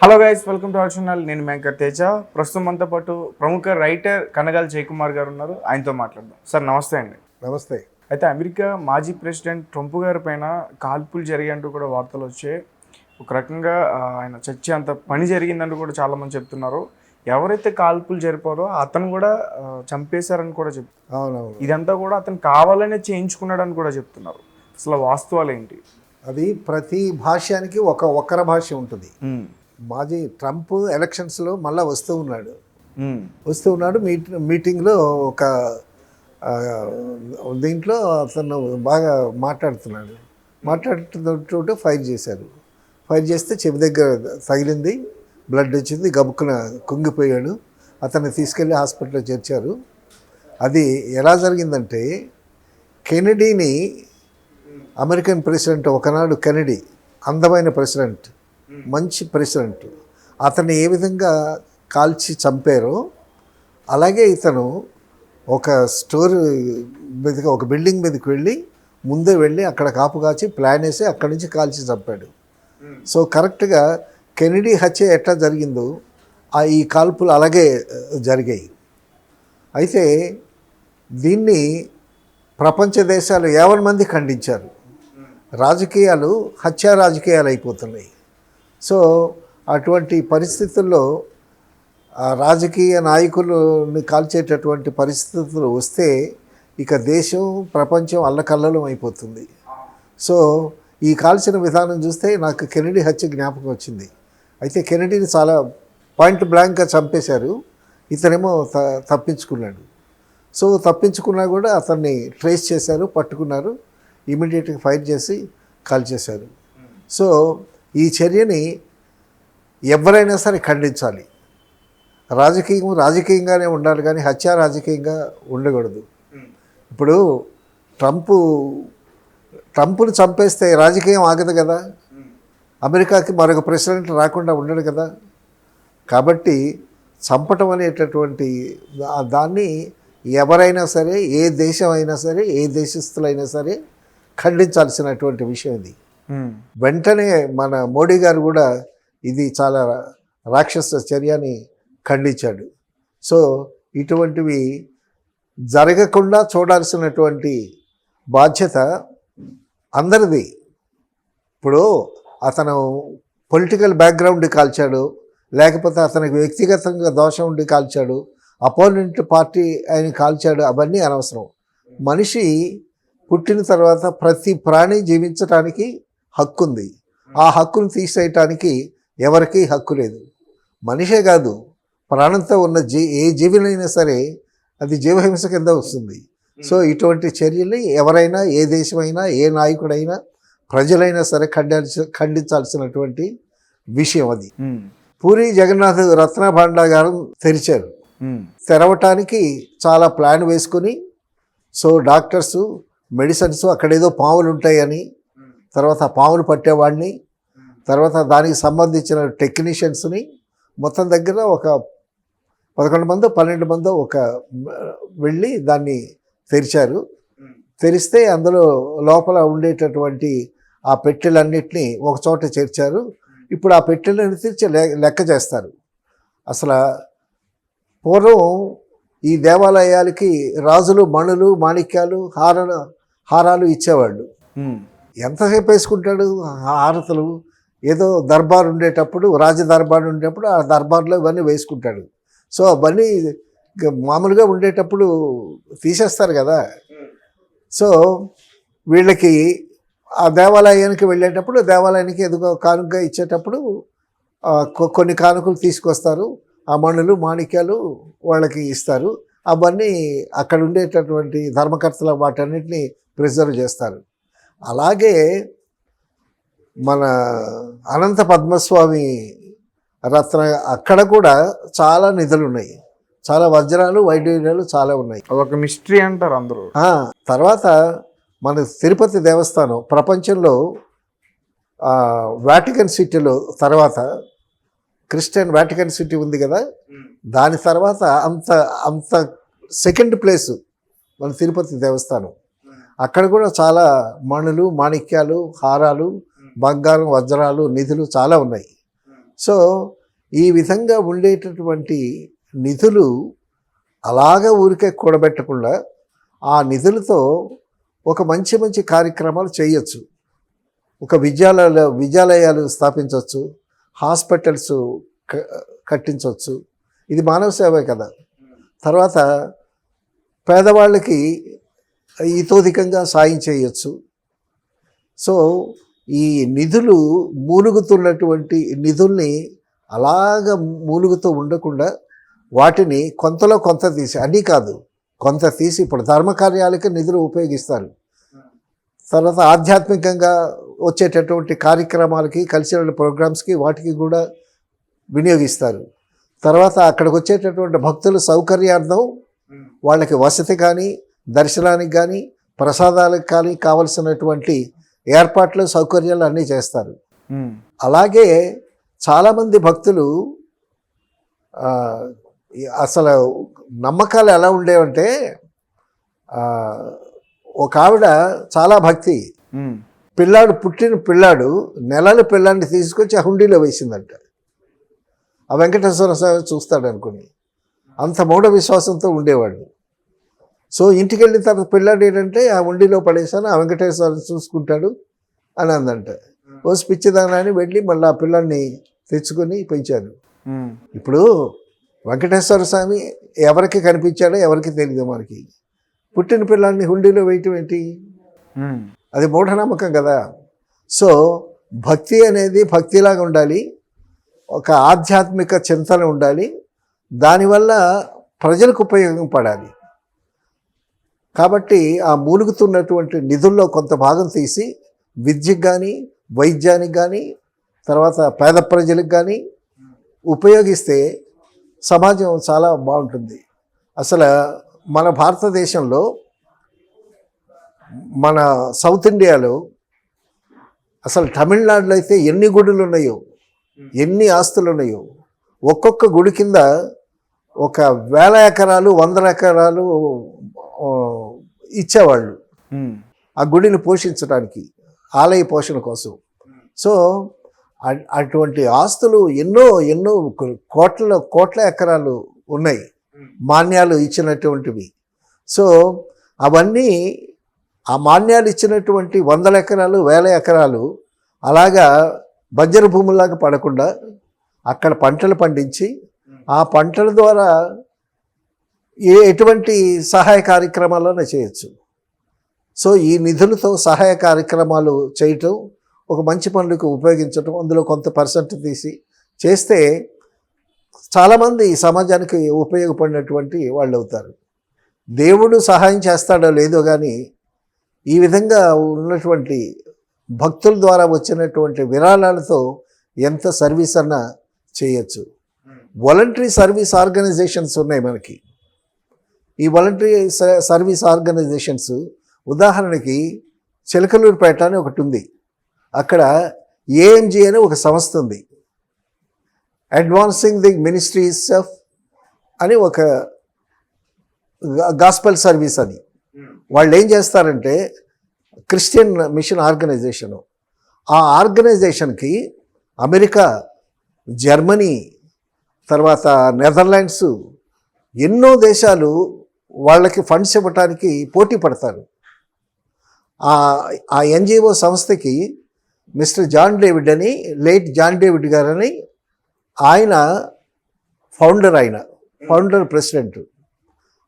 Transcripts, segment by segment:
Hello guys, welcome to our channel. నేను వెంకట్ తేజ. ప్రస్తుతం మనతో పాటు ప్రముఖ రైటర్ కనగాలి జయకుమార్ గారు ఉన్నారు. ఆయనతో మాట్లాడదాం. సార్ నమస్తే అండి. నమస్తే. అయితే అమెరికా మాజీ ప్రెసిడెంట్ ట్రంప్ గారి పైన కాల్పులు జరిగాయంటూ కూడా వార్తలు వచ్చాయి. ఒక రకంగా ఆయన చచ్చి అంత పని జరిగిందంటూ కూడా చాలామంది చెప్తున్నారు. ఎవరైతే కాల్పులు జరిపారో అతను కూడా చంపేశారని కూడా చెప్తున్నారు. అవునవును, ఇదంతా కూడా అతను కావాలనే చేయించుకున్నాడని కూడా చెప్తున్నారు. అసలు వాస్తవాలు ఏంటి? అది ప్రతి భాష్యానికి ఒక ఒక్కర భాష ఉంటుంది. మాజీ ట్రంప్ ఎలక్షన్స్లో మళ్ళీ వస్తూ ఉన్నాడు. మీటింగ్లో ఒక దీంట్లో అతను బాగా మాట్లాడుతుంటే ఫైర్ చేస్తే చెవి దగ్గర తగిలింది, బ్లడ్ వచ్చింది, గబుక్కున కుంగిపోయాడు. అతన్ని తీసుకెళ్ళి హాస్పిటల్లో చేర్చారు. అది ఎలా జరిగిందంటే, కెనడీని అమెరికన్ ప్రెసిడెంట్, ఒకనాడు కెనడీ అందమైన ప్రెసిడెంట్, మంచి ప్రెసిడెంట్, అతన్ని ఏ విధంగా కాల్చి చంపారో అలాగే ఇతను ఒక స్టోర్ మీదకి, ఒక బిల్డింగ్ మీదకి ముందే వెళ్ళి అక్కడ కాపు కాచి ప్లాన్ వేసి అక్కడి నుంచి కాల్చి చంపాడు. సో కరెక్ట్గా కెనడీ హత్య ఎట్లా జరిగిందో ఈ కాల్పులు అలాగే జరిగాయి. అయితే దీన్ని ప్రపంచ దేశాలు 50 మంది ఖండించారు. రాజకీయాలు హత్యా రాజకీయాలు అయిపోతున్నాయి. సో అటువంటి పరిస్థితుల్లో రాజకీయ నాయకులని కాల్చేటటువంటి పరిస్థితులు వస్తే ఇక దేశం ప్రపంచం అల్లకల్లోలం అయిపోతుంది. సో ఈ కాల్చిన విధానం చూస్తే నాకు కెనడీ హత్య జ్ఞాపకం వచ్చింది. అయితే కెనడీని చాలా పాయింట్ బ్లాంక్గా చంపేశారు, ఇతనేమో తప్పించుకున్నాడు. సో తప్పించుకున్నా కూడా అతన్ని ట్రేస్ చేశారు, పట్టుకున్నారు, ఇమీడియట్గా ఫైర్ చేసి కాల్చేశారు. సో ఈ చర్యని ఎవరైనా సరే ఖండించాలి. రాజకీయంగానే ఉండాలి, కానీ హత్య రాజకీయంగా ఉండకూడదు. ఇప్పుడు ట్రంప్ను చంపేస్తే రాజకీయం ఆగదు కదా, అమెరికాకి మరొక ప్రెసిడెంట్ రాకుండా ఉండడు కదా. కాబట్టి చంపటం అనేటటువంటి దాన్ని ఎవరైనా సరే, ఏ దేశం అయినా సరే, ఏ దేశస్తులైనా సరే ఖండించాల్సినటువంటి విషయం ఇది. వెంటనే మన మోడీ గారు కూడా ఇది చాలా రాక్షస చర్యని ఖండించాడు. సో ఇటువంటివి జరగకుండా చూడాల్సినటువంటి బాధ్యత అందరిది. ఇప్పుడు అతను పొలిటికల్ బ్యాక్గ్రౌండ్ కాల్చాడు, లేకపోతే అతనికి వ్యక్తిగతంగా దోషం ఉండి కాల్చాడు, అపోనెంట్ పార్టీ ఆయన కాల్చాడు, అవన్నీ అనవసరం. మనిషి పుట్టిన తర్వాత ప్రతి ప్రాణి జీవించడానికి హక్కు ఉంది. ఆ హక్కును తీసేయటానికి ఎవరికీ హక్కు లేదు. మనిషే కాదు, ప్రాణంతో ఉన్న ఏ జీవినైనా సరే అది జీవహింస కింద వస్తుంది. సో ఇటువంటి చర్యల్ని ఎవరైనా, ఏ దేశమైనా, ఏ నాయకుడైనా, ప్రజలైనా సరే ఖండించాల్సినటువంటి విషయం అది. పూరి జగన్నాథ్ రత్న భాండాగారం తెరిచారు. తెరవటానికి చాలా ప్లాన్ వేసుకొని, సో డాక్టర్సు, మెడిసిన్స్, అక్కడేదో పాములు ఉంటాయని, తర్వాత పాములు పట్టేవాడిని, తర్వాత దానికి సంబంధించిన టెక్నీషియన్స్ని మొత్తం దగ్గర ఒక 11 మందో 12 మందో వెళ్ళి దాన్ని తెరిచారు. తెరిస్తే అందులో లోపల ఉండేటటువంటి ఆ పెట్టెలన్నిటినీ ఒక చోట చేర్చారు. ఇప్పుడు ఆ పెట్టెలను తెరిచి లెక్క చేస్తారు. అసలు పూర్వం ఈ దేవాలయాలకి రాజులు మణులు, మాణిక్యాలు, హారాలు ఇచ్చేవాళ్ళు. ఎంతసేపు వేసుకుంటాడు హారతులు? ఏదో దర్బార్ ఉండేటప్పుడు, రాజ దర్బార్ ఉండేటప్పుడు ఆ దర్బార్లో ఇవన్నీ వేసుకుంటాడు. సో అవన్నీ మామూలుగా ఉండేటప్పుడు తీసేస్తారు కదా. సో వీళ్ళకి ఆ దేవాలయానికి వెళ్ళేటప్పుడు, దేవాలయానికి ఎదుగు కానుకగా ఇచ్చేటప్పుడు కొన్ని కానుకలు తీసుకొస్తారు. ఆ మణులు, మాణిక్యాలు వాళ్ళకి ఇస్తారు. అవన్నీ అక్కడ ఉండేటటువంటి ధర్మకర్తల వాటన్నిటిని ప్రిజర్వ్ చేస్తారు. అలాగే మన అనంత పద్మస్వామి రత్న, అక్కడ కూడా చాలా నిధులు ఉన్నాయి, చాలా వజ్రాలు, వైడూర్యాలు చాలా ఉన్నాయి. అదొక మిస్టరీ అంటారు అందరూ. తర్వాత మన తిరుపతి దేవస్థానం ప్రపంచంలో వాటికన్ సిటీలో తర్వాత క్రిస్టియన్ వాటికన్ సిటీ ఉంది కదా, దాని తర్వాత అంత సెకండ్ ప్లేసు మన తిరుపతి దేవస్థానం. అక్కడ కూడా చాలా మణులు, మాణిక్యాలు, హారాలు, బంగారం, వజ్రాలు, నిధులు చాలా ఉన్నాయి. సో ఈ విధంగా ఉండేటటువంటి నిధులు అలాగ ఊరికే కూడబెట్టకుండా ఆ నిధులతో ఒక మంచి మంచి కార్యక్రమాలు చేయొచ్చు. ఒక విద్యాలయాలు స్థాపించవచ్చు, హాస్పిటల్స్ కట్టించవచ్చు. ఇది మానవ సేవే కదా. తర్వాత పేదవాళ్ళకి ఇతోధికంగా సాయం చేయొచ్చు. సో ఈ నిధులు మూలుగుతున్నటువంటి నిధుల్ని అలాగ మూలుగుతూ ఉండకుండా వాటిని కొంతలో కొంత తీసి, అన్నీ కాదు కొంత తీసి, ఇప్పుడు ధర్మకార్యాలకి నిధులు ఉపయోగిస్తారు. తర్వాత ఆధ్యాత్మికంగా వచ్చేటటువంటి కార్యక్రమాలకి, కల్చరల్ ప్రోగ్రామ్స్కి వాటికి కూడా వినియోగిస్తారు. తర్వాత అక్కడికి వచ్చేటటువంటి భక్తుల సౌకర్యార్థం వాళ్ళకి వసతి కానీ, దర్శనానికి కానీ, ప్రసాదాలకు కానీ కావలసినటువంటి ఏర్పాట్లు, సౌకర్యాలు అన్నీ చేస్తారు. అలాగే చాలామంది భక్తులు అసలు నమ్మకాలు ఎలా ఉండేవంటే, ఒక ఆవిడ చాలా భక్తి, పుట్టిన పిల్లాడు నెలల పిల్లాడిని తీసుకొచ్చి ఆ హుండీలో వేసిందంట. ఆ వెంకటేశ్వర స్వామి చూస్తాడు అనుకుని అంత మూఢ విశ్వాసంతో ఉండేవాడు. సో ఇంటికి వెళ్ళిన తర్వాత పిల్లాడు ఏంటంటే ఆ హుండీలో పడేసాను, ఆ వెంకటేశ్వర చూసుకుంటాడు అని అందంట. ఓ పిచ్చిదానాన్ని వెళ్ళి మళ్ళీ ఆ పిల్లాడిని తెచ్చుకొని పెంచారు. ఇప్పుడు వెంకటేశ్వర స్వామి ఎవరికి కనిపించాడో ఎవరికి తెలియదు మనకి. పుట్టిన పిల్లాడిని హుండీలో వేయటం ఏంటి? అది మూఢనమ్మకం కదా. సో భక్తి అనేది భక్తిలాగా ఉండాలి, ఒక ఆధ్యాత్మిక చింతన ఉండాలి, దానివల్ల ప్రజలకు ఉపయోగపడాలి. కాబట్టి ఆ మూలుగుతున్నటువంటి నిధుల్లో కొంత భాగం తీసి విద్యకు కానీ, వైద్యానికి కానీ, తర్వాత పేద ప్రజలకు కానీ ఉపయోగిస్తే సమాజం చాలా బాగుంటుంది. అసలు మన భారతదేశంలో, మన సౌత్ ఇండియాలో, అసలు తమిళనాడులో అయితే ఎన్ని గుడులు ఉన్నాయో, ఎన్ని ఆస్తులు ఉన్నాయో. ఒక్కొక్క గుడి కింద 1,000 ఎకరాలు 100 ఎకరాలు ఇచ్చేవాళ్ళు ఆ గుడిని పోషించడానికి, ఆలయ పోషణ కోసం. సో అటువంటి ఆస్తులు ఎన్నో ఎన్నో కోట్ల ఎకరాలు ఉన్నాయి, మాన్యాలు ఇచ్చినటువంటివి. సో అవన్నీ ఆ మాన్యాలు ఇచ్చినటువంటి 100 ఎకరాలు 1000 ఎకరాలు అలాగా బంజరు భూముల్లాగా పడకుండా అక్కడ పంటలు పండించి ఆ పంటల ద్వారా ఎటువంటి సహాయ కార్యక్రమాలను చేయొచ్చు. సో ఈ నిధులతో సహాయ కార్యక్రమాలు చేయటం, ఒక మంచి పనులకు ఉపయోగించడం, అందులో కొంత పర్సెంట్ తీసి చేస్తే చాలామంది ఈ సమాజానికి ఉపయోగపడినటువంటి వాళ్ళు అవుతారు. దేవుడు సహాయం చేస్తాడో లేదో కానీ ఈ విధంగా ఉన్నటువంటి భక్తుల ద్వారా వచ్చినటువంటి విరాళాలతో ఎంత సర్వీస్ అన్నా చేయొచ్చు. వాలంటరీ సర్వీస్ ఆర్గనైజేషన్స్ ఉన్నాయి మనకి. ఈ వాలంటరీ సర్వీస్ ఆర్గనైజేషన్స్ ఉదాహరణకి చిలకలూరుపేట అని ఒకటి ఉంది. అక్కడ ఏఎంజీ అనే ఒక సంస్థ ఉంది, అడ్వాన్సింగ్ ది మినిస్ట్రీస్ ఆఫ్ అని ఒక గాస్పెల్ సర్వీస్ అని. వాళ్ళు ఏం చేస్తారంటే క్రిస్టియన్ మిషన్ ఆర్గనైజేషను. ఆ ఆర్గనైజేషన్కి అమెరికా, జర్మనీ, తర్వాత నెదర్లాండ్స్ ఎన్నో వాళ్ళకి ఫండ్స్ ఇవ్వటానికి పోటీ పడతారు. ఆ ఎన్జిఓ సంస్థకి మిస్టర్ జాన్ డేవిడ్ అని, లేట్ జాన్ డేవిడ్ గారని ఆయన ఫౌండర్ ప్రెసిడెంట్.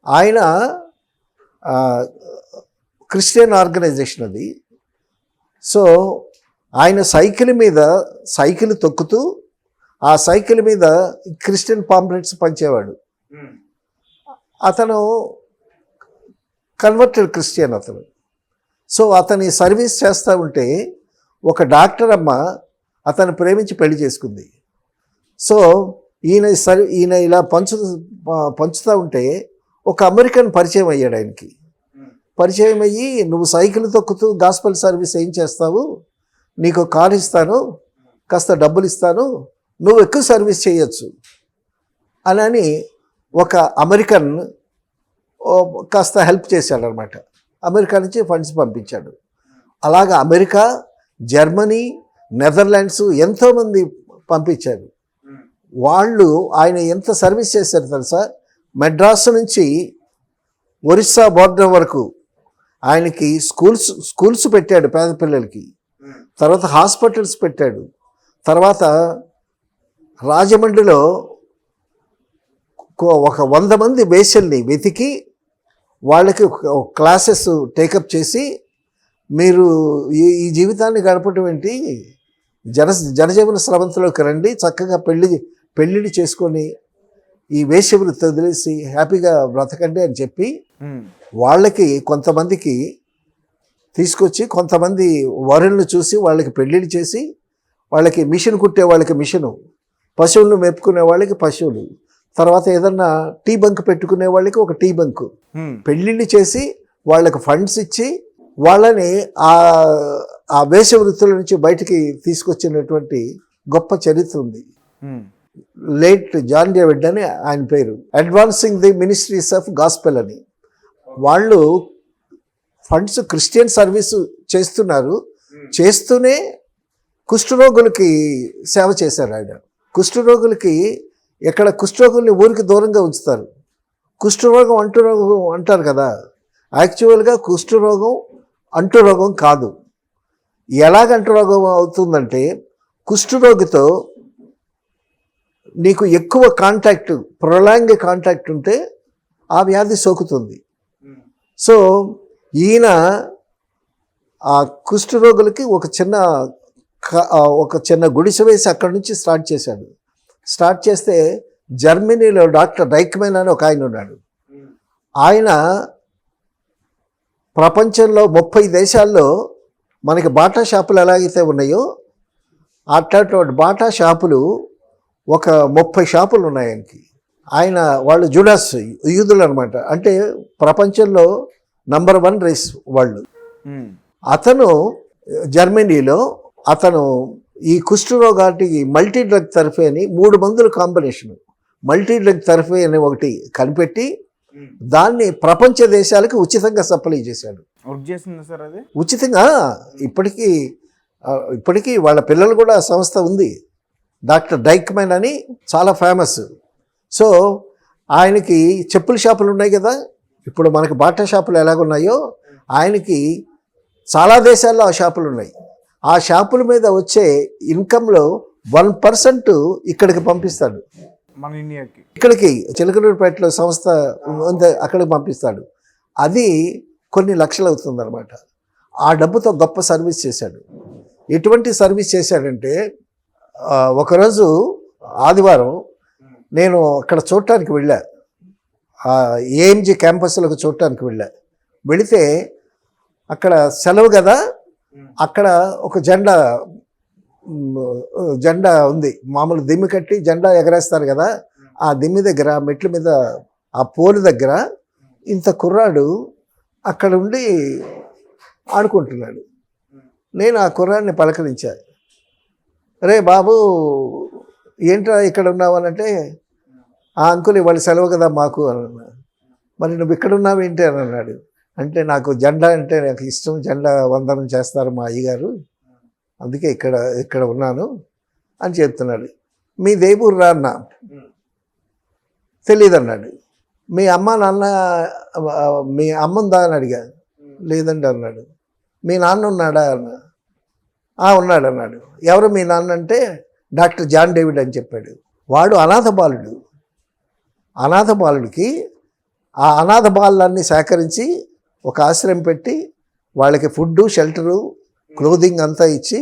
ఆయన క్రిస్టియన్ ఆర్గనైజేషన్ అది. సో ఆయన సైకిల్ తొక్కుతూ ఆ సైకిల్ మీద క్రిస్టియన్ పాంప్లెట్స్ పంచేవాడు. అతను కన్వర్టెడ్ క్రిస్టియన్ అతను. సో అతని సర్వీస్ చేస్తూ ఉంటే ఒక డాక్టర్ అమ్మ అతను ప్రేమించి పెళ్లి చేసుకుంది. సో ఈయన ఇలా పంచుతూ ఉంటే ఒక అమెరికన్ పరిచయం అయ్యాడు ఆయనకి. పరిచయం అయ్యి, నువ్వు సైకిల్ తొక్కుతూ గాస్పల్ సర్వీస్ ఏం చేస్తావు, నీకు కారు ఇస్తాను, కాస్త డబ్బులు ఇస్తాను, నువ్వు ఎక్కువ సర్వీస్ చేయొచ్చు అని ఒక అమెరికన్ కాస్త హెల్ప్ చేశాడు అనమాట. అమెరికా నుంచి ఫండ్స్ పంపించాడు. అలాగా అమెరికా, జర్మనీ, నెదర్లాండ్స్ ఎంతోమంది పంపించారు. వాళ్ళు ఆయన ఎంత సర్వీస్ చేశారు తెలుసా? మెడ్రాస్ నుంచి ఒరిస్సా బోర్డర్ వరకు ఆయనకి స్కూల్స్ పెట్టాడు పేద పిల్లలకి. తర్వాత హాస్పిటల్స్ పెట్టాడు. తర్వాత రాజమండ్రిలో ఒక 100 మంది వేశ్యల్ని వెతికి వాళ్ళకి క్లాసెస్ టేకప్ చేసి, మీరు ఈ జీవితాన్ని గడపటం ఏంటి, జనజీవన స్రవంతిలోకి రండి, చక్కగా పెళ్ళిళ్ళు చేసుకొని ఈ వేశ్య వృత్తి వదిలేసి హ్యాపీగా బ్రతకండి అని చెప్పి వాళ్ళకి కొంతమందికి తీసుకొచ్చి, కొంతమంది వరులను చూసి వాళ్ళకి పెళ్ళిళ్ళు చేసి, వాళ్ళకి మిషన్ కుట్టే వాళ్ళకి మిషను, పశువులను మెప్పుకునే వాళ్ళకి పశువులు, తర్వాత ఏదన్నా టీ బంక్ పెట్టుకునే వాళ్ళకి ఒక టీ బంకు, పెళ్ళిళ్ళు చేసి వాళ్ళకి ఫండ్స్ ఇచ్చి వాళ్ళని ఆ వేశ్య వృత్తుల నుంచి బయటికి తీసుకొచ్చినటువంటి గొప్ప చరిత్ర ఉంది. లేట్ జాన్ డేవిడ్ అని ఆయన పేరు. Advancing the ministries of gospel అని వాళ్ళు ఫండ్స్ క్రిస్టియన్ సర్వీసు చేస్తున్నారు. చేస్తూనే కుష్ఠరోగులకి సేవ చేశారు ఆయన. కుష్ఠరోగులకి ఎక్కడ కుష్ఠరోగుల్ని ఊరికి దూరంగా ఉంచుతారు. కుష్ఠరోగం అంటురోగం అంటారు కదా, యాక్చువల్గా కుష్ఠరోగం అంటురోగం కాదు. ఎలాగ అంటురోగం అవుతుందంటే, కుష్ఠరోగితో నీకు ఎక్కువ కాంటాక్ట్, ప్రొలాంగ్ కాంటాక్ట్ ఉంటే ఆ వ్యాధి సోకుతుంది. సో ఈయన ఆ కుష్ఠరోగులకి ఒక చిన్న గుడిసె వేసి అక్కడి నుంచి స్టార్ట్ చేశాడు. స్టార్ట్ చేస్తే జర్మనీలో డాక్టర్ డైక్మెన్ అని ఒక ఆయన ఉన్నాడు. ఆయన ప్రపంచంలో 30 దేశాల్లో మనకి బాటా షాపులు ఎలాగైతే ఉన్నాయో అట్లాంటి బాటా షాపులు ఒక 30 షాపులు ఉన్నాయి ఆయనకి. వాళ్ళు జుడాస్ యూదులు అనమాట. అంటే ప్రపంచంలో నంబర్ 1 రేస్ వాళ్ళు. అతను జర్మనీలో ఈ కుష్ఠరోగానికి మల్టీ డ్రగ్ థెరపీ అని 3 మందుల కాంబినేషన్, మల్టీ డ్రగ్ థెరపీ అని ఒకటి కనిపెట్టి దాన్ని ప్రపంచ దేశాలకు ఉచితంగా సప్లై చేశాడు. ఉచితంగా ఇప్పటికీ వాళ్ళ పిల్లలు కూడా సంస్థ ఉంది, డాక్టర్ డైక్మెన్ అని, చాలా ఫేమస్. సో ఆయనకి చెప్పుల షాపులు ఉన్నాయి కదా, ఇప్పుడు మనకి బాటా షాపులు ఎలాగున్నాయో ఆయనకి చాలా దేశాల్లో ఆ షాపులు ఉన్నాయి. ఆ షాపుల మీద వచ్చే ఇన్కంలో 1% ఇక్కడికి పంపిస్తాడు, మన ఇండియాకి. ఇక్కడికి చిలకలూరుపేటలో సంస్థ ఉంది, అక్కడికి పంపిస్తాడు. అది కొన్ని లక్షలు అవుతుంది అనమాట. ఆ డబ్బుతో గొప్ప సర్వీస్ చేశాడు. ఎటువంటి సర్వీస్ చేశాడంటే, ఒకరోజు ఆదివారం నేను అక్కడ చూడటానికి వెళ్ళా, ఏఎంజీ క్యాంపస్లోకి చూడటానికి వెళితే అక్కడ సెలవు కదా, అక్కడ ఒక జెండా ఉంది. మామూలు దిమ్మి కట్టి జెండా ఎగరేస్తారు కదా, ఆ దిమ్మి దగ్గర మెట్ల మీద ఆ పోలు దగ్గర ఇంత కుర్రాడు అక్కడ ఉండి ఆడుకుంటున్నాడు. నేను ఆ కుర్రాడిని పలకరించా, రే బాబు ఏంట్రా ఇక్కడ ఉన్నావు అని అంటే, ఆ అంకుల్ ఇవాళ సెలవు కదా మాకు అన్నా. మరి నువ్వు ఇక్కడ ఉన్నావు ఏంటి అని అన్నాడు. అంటే నాకు జెండా అంటే నాకు ఇష్టం, జెండా వందనం చేస్తారు మా అయ్యగారు, అందుకే ఇక్కడ ఉన్నాను అని చెప్తున్నాడు. మీ దేవూరు రా అన్న, తెలియదు అన్నాడు. మీ అమ్మ నాన్న, మీ అమ్మ ఉందా అని అడిగా, లేదండి అన్నాడు. మీ నాన్న ఉన్నాడా అన్నా, ఉన్నాడు అన్నాడు. ఎవరు మీ నాన్న అంటే డాక్టర్ జాన్ డేవిడ్ అని చెప్పాడు. వాడు అనాథ బాలుడికి ఆ అనాథ బాలన్నీ సేకరించి ఒక ఆశ్రయం పెట్టి వాళ్ళకి ఫుడ్డు, షెల్టరు, క్లోదింగ్ అంతా ఇచ్చి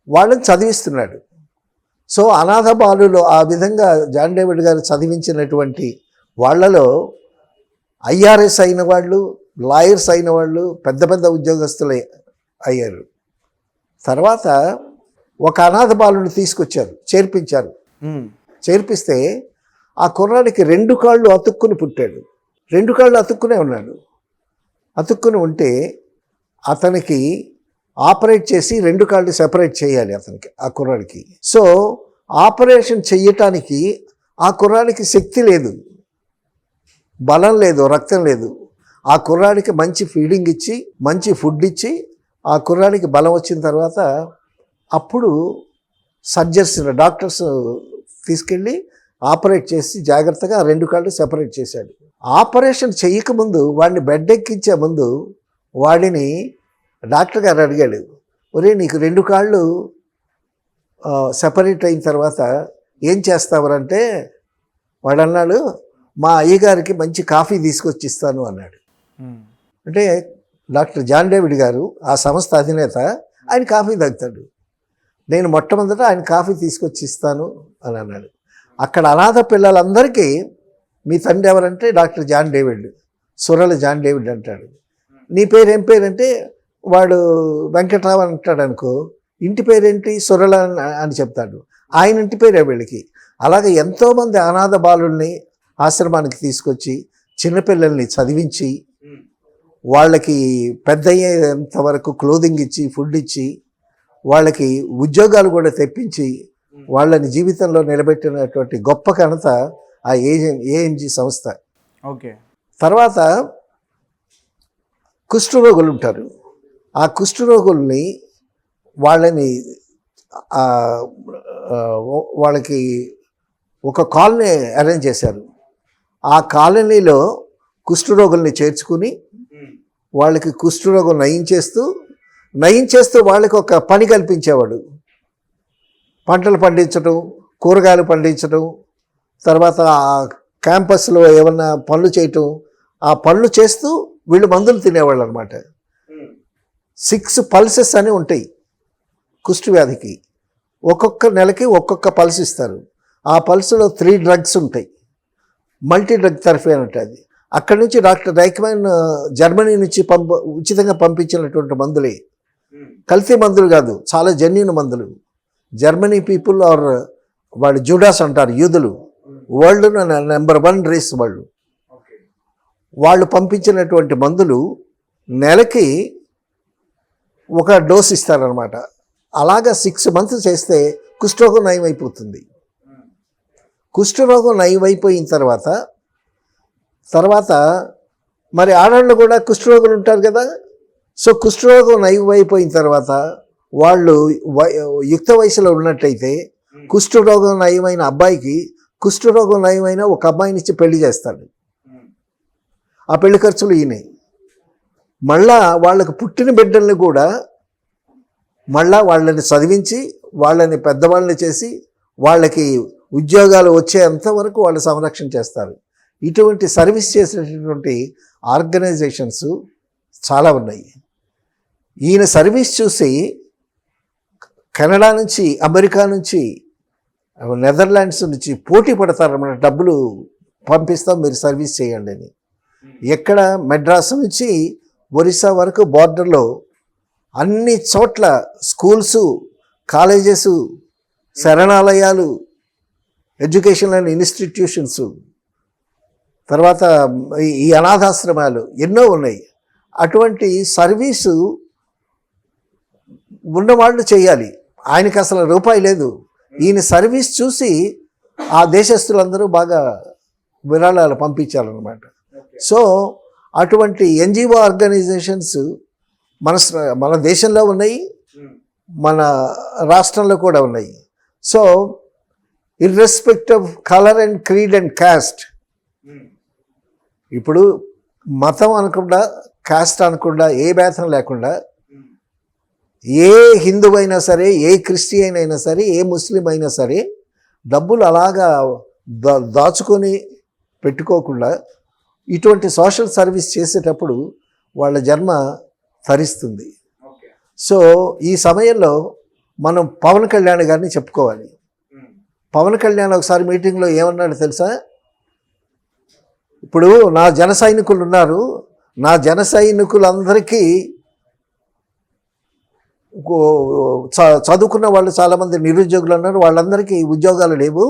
వాళ్ళని చదివిస్తున్నాడు. సో అనాథ బాలులు ఆ విధంగా జాన్ డేవిడ్ గారు చదివించినటువంటి వాళ్ళలో ఐఆర్ఎస్ అయిన వాళ్ళు, లాయర్స్ అయిన వాళ్ళు, పెద్ద పెద్ద ఉద్యోగస్తులు అయ్యారు. తర్వాత ఒక అనాథ బాలుని తీసుకొచ్చారు, చేర్పిస్తే ఆ కుర్రాడికి 2 కాళ్ళు అతుక్కుని పుట్టాడు. 2 కాళ్ళు అతుక్కునే ఉన్నాడు. అతుక్కుని ఉంటే అతనికి ఆపరేట్ చేసి 2 కాళ్ళు సెపరేట్ చేయాలి అతనికి, ఆ కుర్రాడికి. సో ఆపరేషన్ చెయ్యటానికి ఆ కుర్రాడికి శక్తి లేదు, బలం లేదు, రక్తం లేదు. ఆ కుర్రాడికి మంచి ఫీడింగ్ ఇచ్చి, మంచి ఫుడ్ ఇచ్చి, ఆ కుర్రాడికి బలం వచ్చిన తర్వాత అప్పుడు డాక్టర్స్ తీసుకెళ్ళి ఆపరేట్ చేసి జాగ్రత్తగా ఆ 2 కాళ్ళు సెపరేట్ చేశాడు. ఆపరేషన్ చేయకముందు వాడిని బెడ్ ఎక్కించే ముందు వాడిని డాక్టర్ గారు అడిగాడు, ఒరే నీకు 2 కాళ్ళు సెపరేట్ అయిన తర్వాత ఏం చేస్తావరంటే వాడు అన్నాడు, మా అయ్యగారికి మంచి కాఫీ తీసుకొచ్చి ఇస్తాను అన్నాడు. అంటే డాక్టర్ జాన్ డేవిడ్ గారు ఆ సంస్థ అధినేత, ఆయన కాఫీ తాగుతాడు. నేను మొట్టమొదట ఆయన కాఫీ తీసుకొచ్చి ఇస్తాను అని అన్నాడు. అక్కడ అనాథ పిల్లలందరికీ మీ తండ్రి ఎవరంటే డాక్టర్ జాన్ డేవిడ్, సురల జాన్ డేవిడ్ అంటాడు. నీ పేరు ఏం పేరంటే వాడు వెంకట్రావు అంటాడు అనుకో, ఇంటి పేరేంటి సురల అని చెప్తాడు, ఆయన ఇంటి పేరే వీళ్ళకి. అలాగే ఎంతోమంది అనాథ బాలుల్ని ఆశ్రమానికి తీసుకొచ్చి చిన్నపిల్లల్ని చదివించి వాళ్ళకి పెద్ద అయ్యేంత వరకు క్లోదింగ్ ఇచ్చి ఫుడ్ ఇచ్చి వాళ్ళకి ఉద్యోగాలు కూడా తెప్పించి వాళ్ళని జీవితంలో నిలబెట్టినటువంటి గొప్ప ఘనత ఆ ఏఎంజీ సంస్థ. ఓకే. తర్వాత కుష్ఠరోగులు ఉంటారు. ఆ కుష్ఠరోగుల్ని వాళ్ళకి ఒక కాలనీ అరేంజ్ చేశారు. ఆ కాలనీలో కుష్ఠరోగుల్ని చేర్చుకుని వాళ్ళకి కుష్ఠరోగం నయం చేస్తూ వాళ్ళకి ఒక పని కల్పించేవాడు. పంటలు పండించడం, కూరగాయలు పండించడం, తర్వాత ఆ క్యాంపస్లో ఏమన్నా పనులు చేయటం, ఆ పనులు చేస్తూ వీళ్ళు మందులు తినేవాళ్ళు అనమాట. 6 పల్సెస్ అని ఉంటాయి కుష్ఠ వ్యాధికి. ఒక్కొక్క నెలకి ఒక్కొక్క పల్స్ ఇస్తారు. ఆ పల్స్లో 3 డ్రగ్స్ ఉంటాయి. మల్టీ డ్రగ్ థెరపీ అని ఉంటుంది. అక్కడి నుంచి డాక్టర్ రైక్మైన్ జర్మనీ నుంచి ఉచితంగా పంపించినటువంటి మందులే, కల్తీ మందులు కాదు, చాలా జెన్యూన్ మందులు. జర్మనీ పీపుల్ ఆర్ వాళ్ళు జూడాస్ అంటారు, యూదులు, వరల్డ్ నెంబర్ 1 రేస్ వాళ్ళు పంపించినటువంటి మందులు నెలకి ఒక డోస్ ఇస్తారనమాట. అలాగా 6 months చేస్తే కుష్ఠరోగం నయం అయిపోతుంది. కుష్ఠరోగం నయం అయిపోయిన తర్వాత మరి ఆడవాళ్ళు కూడా కుష్ఠరోగులు ఉంటారు కదా. సో కుష్ఠరోగం నయం అయిపోయిన తర్వాత వాళ్ళు యుక్త వయసులో ఉన్నట్టయితే కుష్ఠరోగం నయమైన అబ్బాయికి కుష్ఠరోగం నయమైన ఒక అమ్మాయినిచ్చి పెళ్లి చేస్తాడు. ఆ పెళ్లి ఖర్చులు ఈయన. మళ్ళా వాళ్ళకు పుట్టిన బిడ్డల్ని కూడా మళ్ళా వాళ్ళని చదివించి వాళ్ళని పెద్దవాళ్ళని చేసి వాళ్ళకి ఉద్యోగాలు వచ్చేంత వరకు వాళ్ళు సంరక్షణ చేస్తారు. ఇటువంటి సర్వీస్ చేసేటటువంటి ఆర్గనైజేషన్స్ చాలా ఉన్నాయి. ఈయన సర్వీస్ చూసి కెనడా నుంచి, అమెరికా నుంచి, నెదర్లాండ్స్ నుంచి పోటీ పడతారు, మన డబ్బులు పంపిస్తాం మీరు సర్వీస్ చేయండి అని. ఎక్కడ మెడ్రాస్ నుంచి ఒరిస్సా వరకు బార్డర్లో అన్ని చోట్ల స్కూల్స్, కాలేజెస్, శరణాలయాలు, ఎడ్యుకేషనల్ ఇన్స్టిట్యూషన్స్, తర్వాత ఈ అనాథాశ్రమాలు ఎన్నో ఉన్నాయి. అటువంటి సర్వీసు ఉన్నవాళ్ళు చేయాలి. ఆయనకి అసలు రూపాయి లేదు. ఈయన సర్వీస్ చూసి ఆ దేశస్తులందరూ బాగా విరాళాలు పంపించాలన్నమాట. సో అటువంటి ఎన్జిఓ ఆర్గనైజేషన్స్ మన దేశంలో ఉన్నాయి, మన రాష్ట్రంలో కూడా ఉన్నాయి. So irrespective of colour and creed and caste, ఇప్పుడు మతం అనకుండా, కాస్ట్ అనకుండా, ఏ భేదం లేకుండా ఏ హిందువు అయినా సరే, ఏ క్రిస్టియన్ అయినా సరే, ఏ ముస్లిం అయినా సరే డబ్బులు అలాగా దాచుకొని పెట్టుకోకుండా ఇటువంటి సోషల్ సర్వీస్ చేసేటప్పుడు వాళ్ళ జన్మ తరిస్తుంది. సో ఈ సమయంలో మనం పవన్ కళ్యాణ్ గారిని చెప్పుకోవాలి. పవన్ కళ్యాణ్ ఒకసారి మీటింగ్లో ఏమన్నాడు తెలుసా? ఇప్పుడు నా జన సైనికులు ఉన్నారు, నా జన సైనికులందరికీ చదువుకున్న వాళ్ళు చాలామంది నిరుద్యోగులు ఉన్నారు, వాళ్ళందరికీ ఉద్యోగాలు లేవు.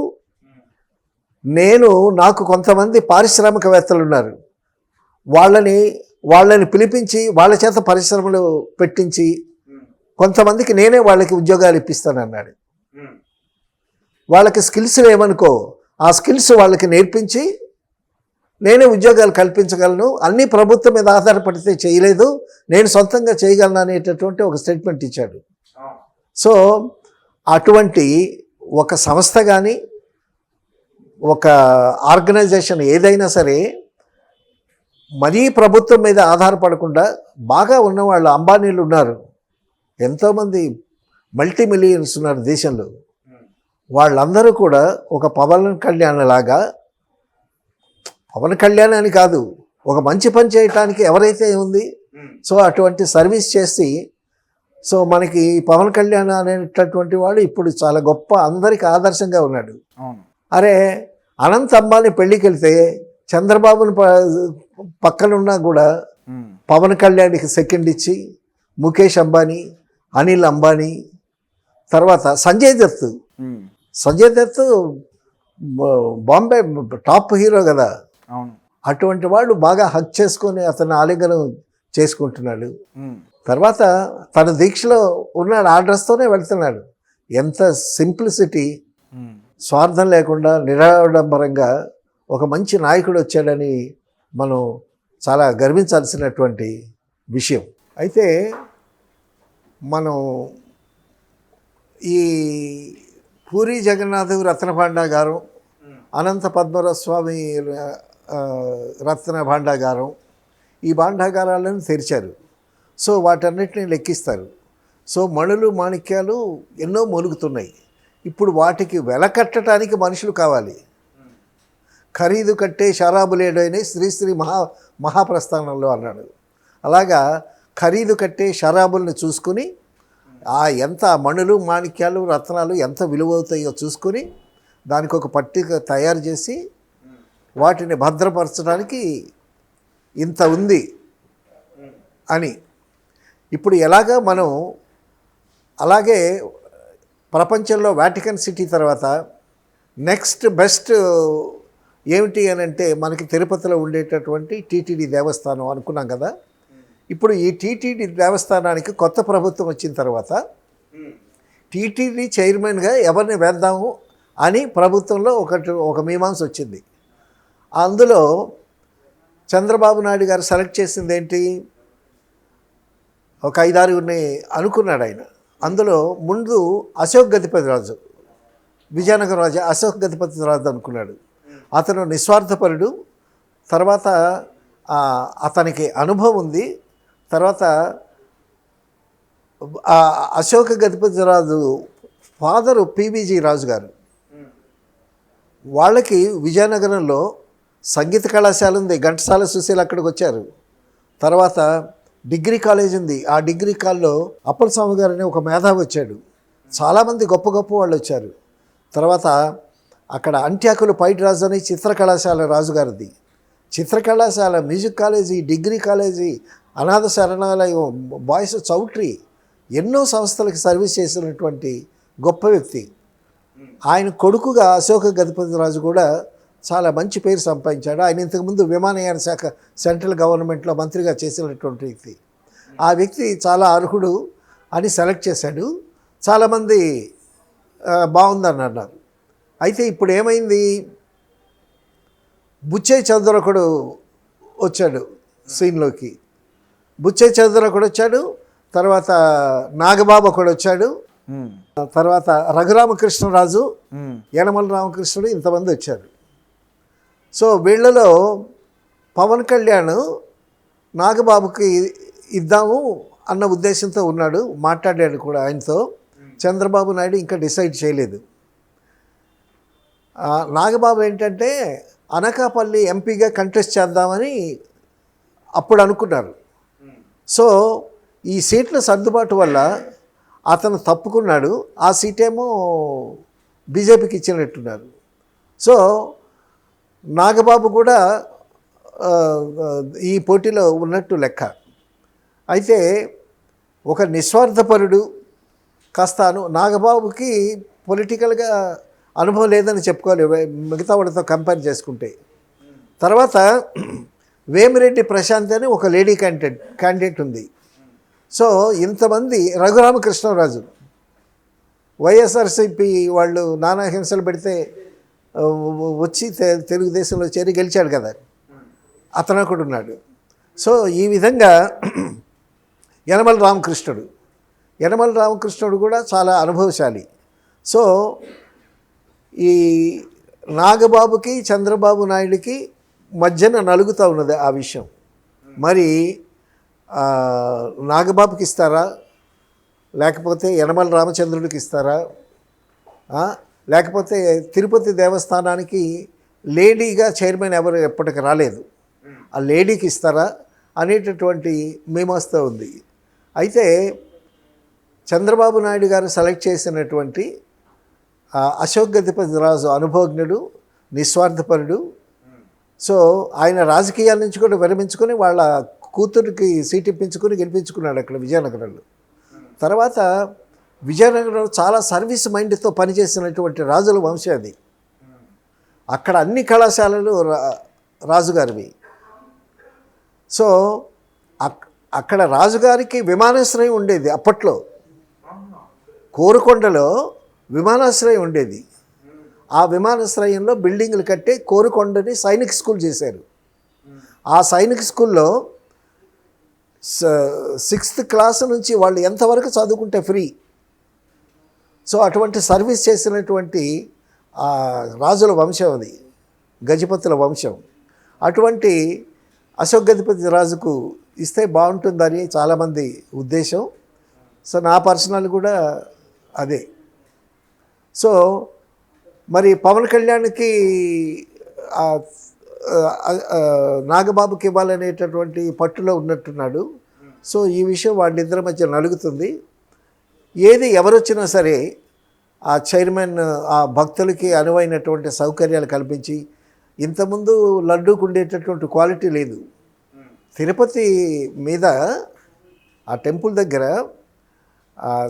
నాకు కొంతమంది పారిశ్రామికవేత్తలు ఉన్నారు, వాళ్ళని పిలిపించి వాళ్ళ చేత పరిశ్రమలు పెట్టించి కొంతమందికి నేనే వాళ్ళకి ఉద్యోగాలు ఇప్పిస్తానన్నాడు. వాళ్ళకి స్కిల్స్ ఏమనుకో, ఆ స్కిల్స్ వాళ్ళకి నేర్పించి నేనే ఉద్యోగాలు కల్పించగలను, అన్నీ ప్రభుత్వం మీద ఆధారపడితే చేయలేదు, నేను సొంతంగా చేయగలను అనేటటువంటి ఒక స్టేట్మెంట్ ఇచ్చాడు. సో అటువంటి ఒక సంస్థ కానీ ఒక ఆర్గనైజేషన్ ఏదైనా సరే మరీ ప్రభుత్వం మీద ఆధారపడకుండా బాగా ఉన్నవాళ్ళు అంబానీలు ఉన్నారు, ఎంతోమంది మల్టీ మిలియన్స్ ఉన్నారు దేశంలో. వాళ్ళందరూ కూడా ఒక పవన్ కళ్యాణ్ లాగా, పవన్ కళ్యాణ్ అని కాదు, ఒక మంచి పని చేయటానికి ఎవరైతే ఉంది సో అటువంటి సర్వీస్ చేసి, సో మనకి పవన్ కళ్యాణ్ అనేటటువంటి వాడు ఇప్పుడు చాలా గొప్ప, అందరికీ ఆదర్శంగా ఉన్నాడు. అరే అనంత్ అంబానీ పెళ్ళికి వెళ్తే చంద్రబాబుని పక్కనున్నా కూడా పవన్ కళ్యాణ్కి సెకండ్ ఇచ్చి, ముఖేష్ అంబానీ, అనిల్ అంబానీ, తర్వాత సంజయ్ దత్ బాంబే టాప్ హీరో కదా, అటువంటి వాడు బాగా హక్ చేసుకొని అతను ఆలింగనం చేసుకుంటున్నాడు. తర్వాత తన దీక్షలో ఉన్నాడు, ఆ డ్రెస్తోనే వెళ్తున్నాడు. ఎంత సింప్లిసిటీ, స్వార్థం లేకుండా నిరాడంబరంగా ఒక మంచి నాయకుడు వచ్చాడని మనం చాలా గర్వించాల్సినటువంటి విషయం. అయితే మనం ఈ పూరి జగన్నాథ్ రత్న భాండాగారం, అనంత పద్మనాభ స్వామి రత్న భాండాగారం, ఈ భాండాగారాలను తెరిచారు. సో వాటన్నిటిని లెక్కిస్తారు. సో మణులు మాణిక్యాలు ఎన్నో మొలుగుతున్నాయి. ఇప్పుడు వాటికి వెల కట్టడానికి మనుషులు కావాలి. ఖరీదు కట్టే షరాబులేడని శ్రీశ్రీ మహాప్రస్థానంలో అన్నాడు. అలాగా ఖరీదు కట్టే షరాబుల్ని చూసుకుని ఎంత మణులు మాణిక్యాలు రత్నాలు ఎంత విలువవుతాయో చూసుకొని దానికి ఒక పట్టిక తయారు చేసి వాటిని భద్రపరచడానికి ఇంత ఉంది అని. ఇప్పుడు ఎలాగా మనం అలాగే ప్రపంచంలో వాటికన్ సిటీ తర్వాత నెక్స్ట్ బెస్ట్ ఏమిటి అని అంటే మనకి తిరుపతిలో ఉండేటటువంటి టీటీడీ దేవస్థానం అనుకున్నాం కదా. ఇప్పుడు ఈ టీటీడీ దేవస్థానానికి కొత్త ప్రభుత్వం వచ్చిన తర్వాత టీటీడీ చైర్మన్గా ఎవరిని వేద్దాము అని ప్రభుత్వంలో ఒక మీమాంస వచ్చింది. అందులో చంద్రబాబు నాయుడు గారు సెలెక్ట్ చేసింది ఏంటి, ఒక 5-6 అనుకున్నాడు ఆయన. అందులో ముందు అశోక్ గజపతి రాజు, విజయనగరం రాజు అశోక్ గజపతి రాజు అనుకున్నాడు. అతను నిస్వార్థపరుడు, తర్వాత అతనికి అనుభవం ఉంది. తర్వాత అశోక గజపతి రాజు ఫాదరు పివిజి రాజు గారు, వాళ్ళకి విజయనగరంలో సంగీత కళాశాల ఉంది, ఘంటసాల సుశీల అక్కడికి వచ్చారు. తర్వాత డిగ్రీ కాలేజ్ ఉంది, ఆ డిగ్రీ కాల్లో అప్పలస్వామి గారు అనే ఒక మేధావి వచ్చాడు. చాలామంది గొప్ప గొప్ప వాళ్ళు వచ్చారు. తర్వాత అక్కడ అంట్యాకులు పైటి రాజు అని చిత్ర కళాశాల రాజుగారిది, చిత్ర కళాశాల, మ్యూజిక్ కాలేజీ, డిగ్రీ కాలేజీ, అనాథ శరణాలయం, బాయ్స్ చౌట్రీ, ఎన్నో సంస్థలకు సర్వీస్ చేసినటువంటి గొప్ప వ్యక్తి. ఆయన కొడుకుగా అశోక గజపతి రాజు కూడా చాలా మంచి పేరు సంపాదించాడు. ఆయన ఇంతకుముందు విమానయాన శాఖ సెంట్రల్ గవర్నమెంట్లో మంత్రిగా చేసినటువంటి వ్యక్తి. ఆ వ్యక్తి చాలా అర్హుడు అని సెలెక్ట్ చేశాడు. చాలామంది బాగుందని అన్నారు. అయితే ఇప్పుడు ఏమైంది, బుచ్చయ్య చంద్రకుడు వచ్చాడు సీన్లోకి. బుచ్చయ్య చంద్రకుడు వచ్చాడు, తర్వాత నాగబాబు ఒకడు వచ్చాడు, తర్వాత రఘురామకృష్ణరాజు, యనమల రామకృష్ణుడు, ఇంతమంది వచ్చారు. సో వీళ్ళలో పవన్ కళ్యాణ్ నాగబాబుకి ఇద్దాము అన్న ఉద్దేశంతో ఉన్నాడు, మాట్లాడాడు కూడా ఆయనతో. చంద్రబాబు నాయుడు ఇంకా డిసైడ్ చేయలేదు. నాగబాబు ఏంటంటే అనకాపల్లి ఎంపీగా కంటెస్ట్ చేద్దామని అప్పుడు అనుకున్నారు. సో ఈ సీట్ల సర్దుబాటు వల్ల అతను తప్పుకున్నాడు. ఆ సీటేమో బీజేపీకి ఇచ్చినట్టున్నారు. సో నాగబాబు కూడా ఈ పోటీలో ఉన్నట్టు లెక్క. అయితే ఒక నిస్వార్థపరుడు, కాస్తాను నాగబాబుకి పొలిటికల్గా అనుభవం లేదని చెప్పుకోవాలి మిగతా వాళ్ళతో కంపేర్ చేసుకుంటే. తర్వాత వేమిరెడ్డి ప్రశాంత్ అని ఒక లేడీ క్యాండిడేట్ ఉంది. సో ఇంతమంది, రఘురామకృష్ణరాజు వైఎస్ఆర్సీపీ వాళ్ళు నానా హింసలు పెడితే వచ్చి తెలుగుదేశంలో చేరి గెలిచాడు కదా, అతను కూడా ఉన్నాడు. సో ఈ విధంగా యనమల రామకృష్ణుడు కూడా చాలా అనుభవశాలి. సో ఈ నాగబాబుకి చంద్రబాబు నాయుడికి మధ్యన నలుగుతూ ఉన్నది ఆ విషయం. మరి నాగబాబుకి ఇస్తారా, లేకపోతే యనమల రామచంద్రుడికి ఇస్తారా, లేకపోతే తిరుపతి దేవస్థానానికి లేడీగా చైర్మన్ ఎవరు ఎప్పటికి రాలేదు, ఆ లేడీకి ఇస్తారా అనేటటువంటి మీమాస్తో ఉంది. అయితే చంద్రబాబు నాయుడు గారు సెలెక్ట్ చేసినటువంటి అశోక్ గజపతి రాజు అనుభవజ్ఞుడు, నిస్వార్థపరుడు. సో ఆయన రాజకీయాల నుంచి కూడా విరమించుకొని వాళ్ళ కూతురికి సీట్ ఇప్పించుకొని గెలిపించుకున్నాడు అక్కడ విజయనగరంలో. తర్వాత విజయనగరంలో చాలా సర్వీస్ మైండ్తో పనిచేసినటువంటి రాజుల వంశం అది. అక్కడ అన్ని కళాశాలలు రాజుగారివి. సో అక్కడ రాజుగారికి విమానాశ్రయం ఉండేది అప్పట్లో. కోరుకొండలో విమానాశ్రయం ఉండేది. ఆ విమానాశ్రయంలో బిల్డింగ్లు కట్టి కోరుకొండని సైనిక్ స్కూల్ చేశారు. ఆ సైనిక్ స్కూల్లో 6th క్లాస్ నుంచి వాళ్ళు ఎంతవరకు చదువుకుంటే ఫ్రీ. సో అటువంటి సర్వీస్ చేసినటువంటి రాజుల వంశం అది, గజపతుల వంశం. అటువంటి అశోక్ గజపతి రాజుకు ఇస్తే బాగుంటుందని చాలామంది ఉద్దేశం. సో నా పర్సనల్ కూడా అదే. సో మరి పవన్ కళ్యాణ్కి నాగబాబుకి ఇవ్వాలనేటటువంటి పట్టులో ఉన్నట్టున్నాడు. సో ఈ విషయం వాళ్ళిద్దరి మధ్య నలుగుతుంది. ఏది ఎవరొచ్చినా సరే ఆ చైర్మన్ ఆ భక్తులకి అనువైనటువంటి సౌకర్యాలు కల్పించి, ఇంతకుముందు లడ్డూకు ఉండేటటువంటి క్వాలిటీ లేదు. తిరుపతి మీద ఆ టెంపుల్ దగ్గర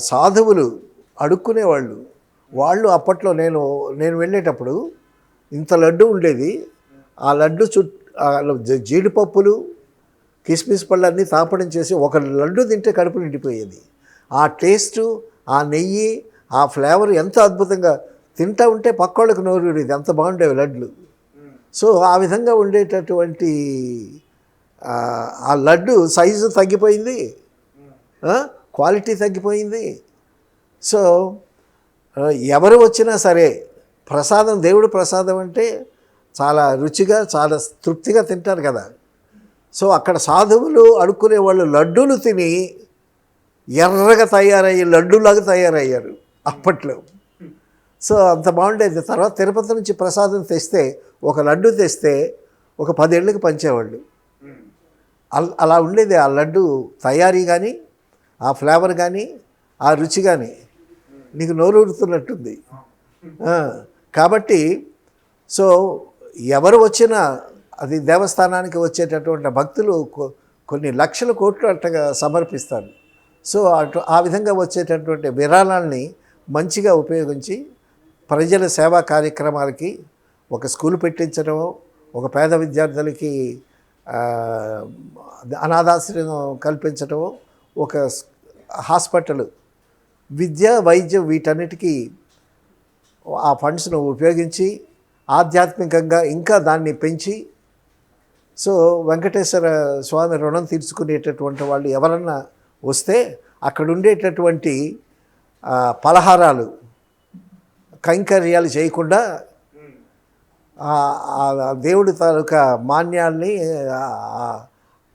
సాధువులు అడుక్కునేవాళ్ళు. వాళ్ళు అప్పట్లో నేను వెళ్ళేటప్పుడు ఇంత లడ్డు ఉండేది. ఆ లడ్డు జీడిపప్పులు కిస్మిస్ పళ్ళు అన్నీ తాపడం చేసి ఒక లడ్డు తింటే కడుపు నిండిపోయేది. ఆ టేస్టు, ఆ నెయ్యి, ఆ ఫ్లేవర్ ఎంత అద్భుతంగా తింటా ఉంటే పక్కోళ్ళకి నోరుడేది, అంత బాగుండేవి లడ్లు. సో ఆ విధంగా ఉండేటటువంటి ఆ లడ్డు సైజు తగ్గిపోయింది, క్వాలిటీ తగ్గిపోయింది. సో ఎవరు వచ్చినా సరే ప్రసాదం, దేవుడు ప్రసాదం అంటే చాలా రుచిగా చాలా తృప్తిగా తింటారు కదా. సో అక్కడ సాధువులు అడుక్కునే వాళ్ళు లడ్డూలు తిని ఎర్రగా తయారయ్యి లడ్డూలాగా తయారయ్యారు అప్పట్లో. సో అంత బాగుండేది. తర్వాత తిరుపతి నుంచి ప్రసాదం తెస్తే, ఒక లడ్డు తెస్తే ఒక 10 ఏళ్ళకి పంచేవాళ్ళు. అలా ఉండేది ఆ లడ్డు తయారీ కానీ, ఆ ఫ్లేవర్ కానీ, ఆ రుచి కానీ. నీకు నోరు ఊరుతున్నట్టుంది. కాబట్టి సో ఎవరు వచ్చినా అది దేవస్థానానికి వచ్చేటటువంటి భక్తులు కొన్ని లక్షల కోట్లు అట్టగా సమర్పిస్తారు. సో ఆ విధంగా వచ్చేటటువంటి విరాళాలని మంచిగా ఉపయోగించి ప్రజల సేవా కార్యక్రమాలకి ఒక స్కూల్ పెట్టించడమో, ఒక పేద విద్యార్థులకి అనాథాశ్రయం కల్పించడమో, ఒక హాస్పిటల్, విద్య, వైద్యం, వీటన్నిటికీ ఆ ఫండ్స్ను ఉపయోగించి ఆధ్యాత్మికంగా ఇంకా దాన్ని పెంచి, సో వెంకటేశ్వర స్వామి రుణం తీర్చుకునేటటువంటి వాళ్ళు ఎవరన్నా వస్తే అక్కడ ఉండేటటువంటి పలహారాలు, కైంకర్యాలు చేయకుండా దేవుడి తాలూకా మాన్యాల్ని,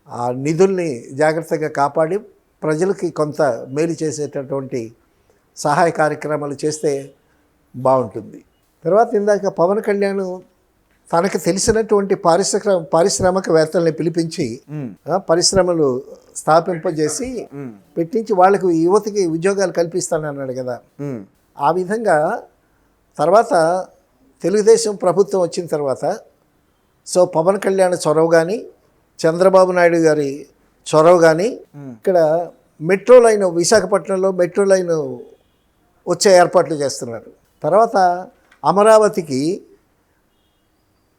ఆ నిధుల్ని జాగ్రత్తగా కాపాడి ప్రజలకి కొంత మేలు చేసేటటువంటి సహాయ కార్యక్రమాలు చేస్తే బాగుంటుంది. తర్వాత ఇందాక పవన్ కళ్యాణ్ తనకు తెలిసినటువంటి పారిశ్రామికవేత్తల్ని పిలిపించి పరిశ్రమలు స్థాపింపజేసి పెట్టించి వాళ్ళకు యువతకి ఉద్యోగాలు కల్పిస్తానన్నాడు కదా. ఆ విధంగా తర్వాత తెలుగుదేశం ప్రభుత్వం వచ్చిన తర్వాత సో పవన్ కళ్యాణ్ చొరవ కానీ, చంద్రబాబు నాయుడు గారి చొరవ కానీ, ఇక్కడ మెట్రో లైన్, విశాఖపట్నంలో మెట్రో లైన్ వచ్చే ఏర్పాట్లు చేస్తున్నారు. తర్వాత అమరావతికి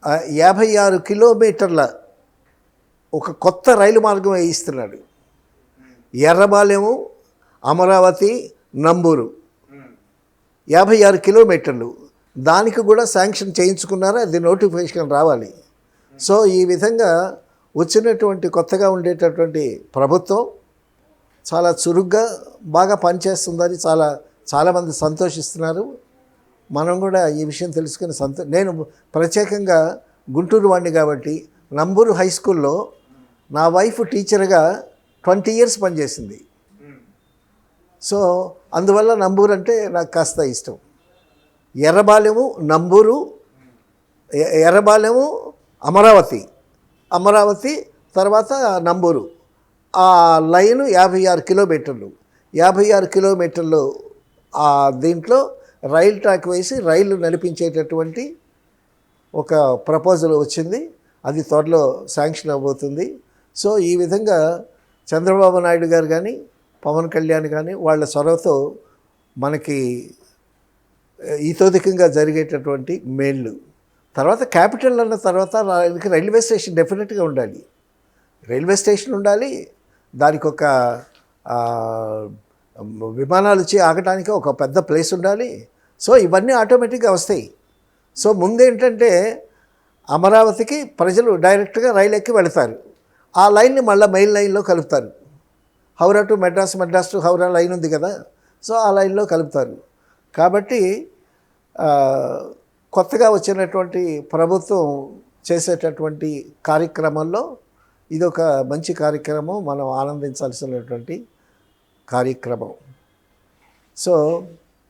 56 కిలోమీటర్ల ఒక కొత్త రైలు మార్గం వేయిస్తున్నాడు. ఎర్రబాలెము, అమరావతి, నంబూరు 56 కిలోమీటర్లు. దానికి కూడా శాంక్షన్ చేయించుకున్నారు, అది నోటిఫికేషన్ రావాలి. సో ఈ విధంగా వచ్చినటువంటి కొత్తగా ఉండేటటువంటి ప్రభుత్వం చాలా చురుగ్గా బాగా పనిచేస్తుందని చాలామంది సంతోషిస్తున్నారు. మనం కూడా ఈ విషయం తెలుసుకుని నేను ప్రత్యేకంగా గుంటూరు వాడిని కాబట్టి నంబూరు హై స్కూల్లో నా వైఫ్ టీచర్గా 20 years పనిచేసింది. సో అందువల్ల నంబూరు అంటే నాకు కాస్త ఇష్టం. ఎర్రబాలెము, నంబూరు, ఎర్రబాలెము, అమరావతి తర్వాత నంబూరు. ఆ లైను 56 కిలోమీటర్లు. 56 కిలోమీటర్లు దీంట్లో రైల్ ట్రాక్ వేసి రైలు నడిపించేటటువంటి ఒక ప్రపోజల్ వచ్చింది. అది త్వరలో శాంక్షన్ అవబోతుంది. సో ఈ విధంగా చంద్రబాబు నాయుడు గారు కానీ పవన్ కళ్యాణ్ కానీ వాళ్ళ చొరవతో మనకి ఇతోధికంగా జరిగేటటువంటి మేళ్ళు. తర్వాత క్యాపిటల్ అన్న తర్వాత రైల్వే స్టేషన్ డెఫినెట్గా ఉండాలి. రైల్వే స్టేషన్ ఉండాలి, దానికి ఒక విమానాలు వచ్చి ఆగటానికి ఒక పెద్ద ప్లేస్ ఉండాలి. సో ఇవన్నీ ఆటోమేటిక్గా వస్తాయి. సో ముందేంటంటే అమరావతికి ప్రజలు డైరెక్ట్గా రైలు ఎక్కి వెళతారు. ఆ లైన్ని మళ్ళీ మెయిన్ లైన్లో కలుపుతారు. Howrah to Madras, Madras to Howrah line ఉంది కదా, సో ఆ లైన్లో కలుపుతారు. కాబట్టి కొత్తగా వచ్చినటువంటి ప్రభుత్వం చేసేటటువంటి కార్యక్రమంలో ఇదొక మంచి కార్యక్రమం, మనం ఆనందించాల్సినటువంటి కార్యక్రమం. సో